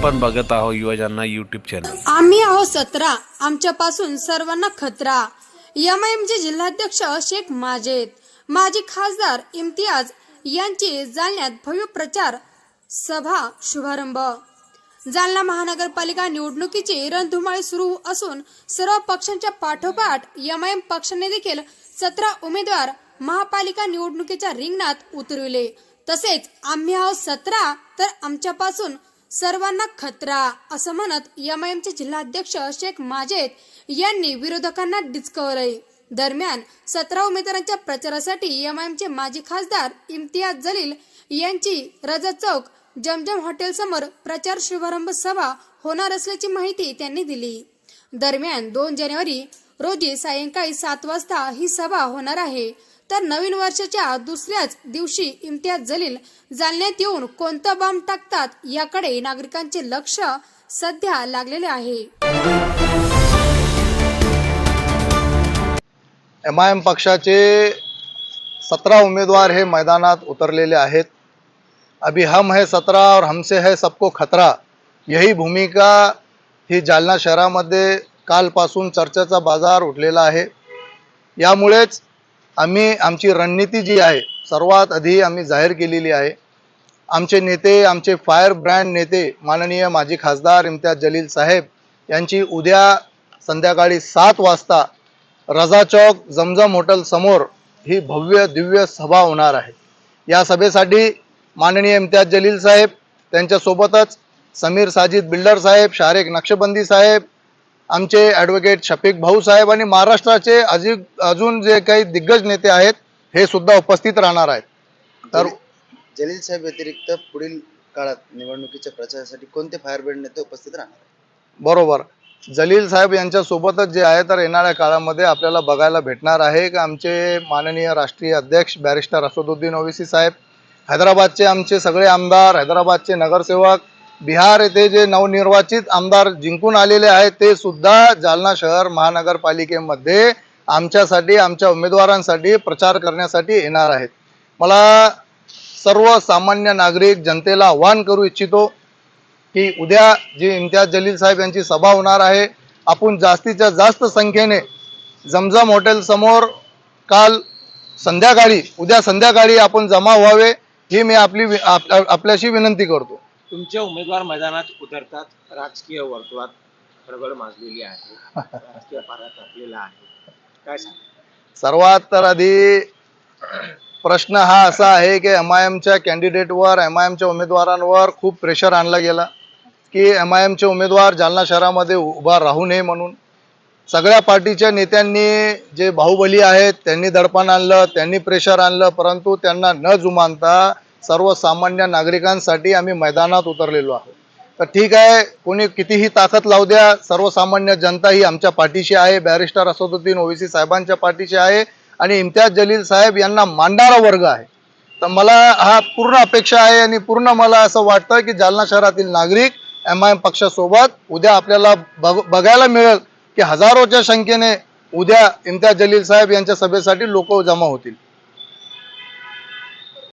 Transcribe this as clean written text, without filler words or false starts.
आपण बघत आहोत युवजन यूट्यूब चॅनल। आम्ही आहोत 17, आमच्यापासून सर्वांना खतरा। एमआयएमचे जिल्हाध्यक्ष शेख माजेद, माजी खासदार इम्तियाज यांची जालन्यात भव्य प्रचार सभा शुभारंभ। जालना महानगरपालिका निवडणुकीची रणधुमाळी सुरू असून सर्व पक्षांच्या पाठोपाठ एमआयएम पक्षाने देखील 17 उमेदवार महापालिका निवडणुकीच्या रिंगणात उतरविले। तसेच आम्ही आहोत 17 तर आमच्यापासून सर्वांना खतरा असं म्हणत एमआयएमचे जिल्हाध्यक्ष शेख माजेद यांनी विरोधकांना डिचकवले। दरम्यान 17 उमेदवारांच्या प्रचारासाठी एमआयएमचे माजी खासदार इम्तियाज जलील यांची रजा चौक जमजम हॉटेल समोर प्रचार शुभारंभ सभा होणार असल्याची माहिती त्यांनी दिली। दरम्यान 2 जानेवारी रोजी सायंकाळी 7 वाजता ही सभा होणार आहे। तर नवीन वर्षाच्या दुसऱ्याच दिवशी इम्तियाज जलील जालन्यात येऊन कोणता बॉम्ब टाकतात याकडे नागरिकांचे लक्ष सध्या लागलेले आहे। एमआयएम पक्षाचे 17 उमेदवार हे मैदानात उतरलेले आहेत। अभी हम है 17 और हमसे है सबको खतरा, यही भूमिका ही जालना शहरामध्ये कालपासून चर्चेचा बाजार उठलेला आहे। यामुळेच आम्ही आमची रणनीती जी आहे सर्वात आधी आम्ही जाहीर केलेली आहे। आमचे नेते, आमचे फायर ब्रँड नेते माननीय माजी खासदार इम्तियाज जलील साहेब यांची उद्या संध्याकाळी 7 वाजता रजा चौक जमजम हॉटेल समोर ही भव्य दिव्य सभा होणार आहे। या सभेसाठी माननीय इम्तियाज जलील साहेब, त्यांच्यासोबतच समीर साजिद बिल्डर साहेब, शारेक नक्षबंदी साहेब, आमचे ॲडव्होकेट शफीक भाऊ साहेब आणि महाराष्ट्राचे अजून जे काही दिग्गज नेते आहेत हे सुद्धा उपस्थित राहणार आहेत। तर जलील साहेब व्यतिरिक्त पुढील काळात निवडणुकीच्या प्रचारासाठी कोणते फायर ब्रँड नेते उपस्थित राहणार? बरोबर, जलील साहेब यांच्या सोबतच जे आहे तर येणाऱ्या काळामध्ये आपल्याला बघायला भेटणार आहे की आमचे माननीय राष्ट्रीय अध्यक्ष बॅरिस्टर असदुद्दीन ओवैसी साहेब, हैदराबादचे आमचे सगळे आमदार, हैदराबादचे नगरसेवक, बिहार येथे जे नवनिर्वाचित आमदार जिंकून आलेले आहेत ते सुद्धा जालना शहर महानगरपालिकेमध्ये आमच्यासाठी, आमच्या उमेदवारांसाठी प्रचार करण्यासाठी येणार आहेत। मला सर्वसामान्य नागरिक जनतेला आवाहन करू इच्छितो की उद्या जी इम्तियाज जलील साहेब यांची सभा होणार आहे, आपण जास्तीच्या जास्त संख्येने जमजम हॉटेल समोर उद्या संध्याकाळी आपण जमा व्हावे ही मी आपल्याशी विनंती करतो। तुमचे उमेदवार मैदानात उतरतात, राजकीय वर्तुळात खळबळ माजलेली आहे, राजकीय पारा तापलेला आहे, काय सांग? सर्वात तर आधी प्रश्न हा असा आहे की एमआयएमच्या कॅन्डिडेटवर, एमआयएमच्या उमेदवारांवर खूप प्रेशर आणला गेला की एमआयएमचे उमेदवार जालना शहरामध्ये उभा राहू नये म्हणून। सगळ्या पार्टीच्या नेत्यांनी जे बाहुबली आहेत त्यांनी दडपण आणलं, त्यांनी प्रेशर आणलं, परंतु त्यांना न जुमानता सर्वसामान्य नागरिकांसाठी आम्ही मैदानात उतरलेलो आहोत। तर ठीक आहे, कोणी कितीही ताकद लावू द्या, सर्वसामान्य जनता ही आमच्या पाठीशी आहे, बॅरिस्टर असदुद्दीन ओवैसी साहेबांच्या पाठीशी आहे आणि इम्तियाज जलील साहेब यांना मानणारा वर्ग आहे। तर मला हा पूर्ण अपेक्षा आहे आणि पूर्ण मला असं वाटतं की जालना शहरातील नागरिक एमआयएम पक्षासोबत उद्या आपल्याला बघायला मिळेल की हजारोच्या संख्येने उद्या इम्तियाज जलील साहेब यांच्या सभेसाठी लोक जमा होतील।